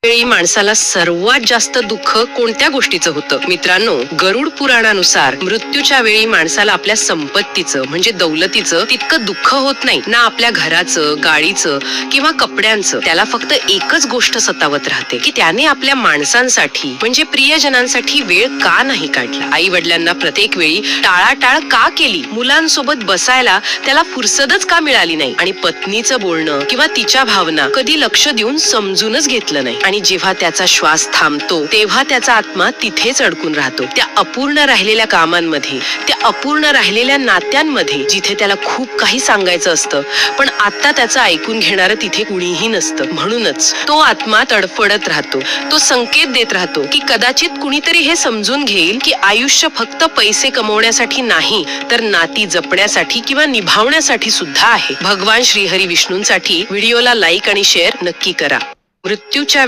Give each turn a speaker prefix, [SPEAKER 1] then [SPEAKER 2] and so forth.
[SPEAKER 1] वेळी माणसाला सर्वात जास्त दुःख कोणत्या गोष्टीचं होतं? मित्रांनो, गरुड पुराणानुसार मृत्यूच्या वेळी माणसाला आपल्या संपत्तीचं म्हणजे दौलतीचं तितकं दुःख होत नाही ना, आपल्या घराचं, गाडीचं किंवा कपड्यांचं. त्याला फक्त एकच गोष्ट सतावत राहते की त्याने आपल्या माणसांसाठी म्हणजे प्रियजनांसाठी वेळ का नाही काढला. आई वडिलांना प्रत्येक वेळी टाळाटाळ का केली? मुलांसोबत बसायला त्याला फुरसतच का मिळाली नाही? आणि पत्नीचं बोलणं किंवा तिच्या भावना कधी लक्ष देऊन समजूनच घेतलं नाही. आणि जेव्हा त्याचा श्वास थांबतो तेव्हा त्याचा आत्मा तिथेच अडकून राहतो, त्या अपूर्ण राहिलेल्या कामांमध्ये, त्या अपूर्ण राहिलेल्या नात्यांमध्ये, जिथे त्याला खूप काही सांगायचं असतं पण आता त्याचं ऐकून घेणारं तिथे कुणीही नसतं. म्हणूनच तो आत्मा तडफडत राहतो. तो संकेत देत राहतो की कदाचित कुणीतरी हे समजून घेईल की आयुष्य फक्त पैसे कमवण्यासाठी नाही, तर नाती जपण्यासाठी किंवा निभावण्यासाठी सुद्धा आहे. भगवान श्रीहरी विष्णूंसाठी व्हिडिओला लाईक आणि शेअर नक्की करा. मृत्यूच्या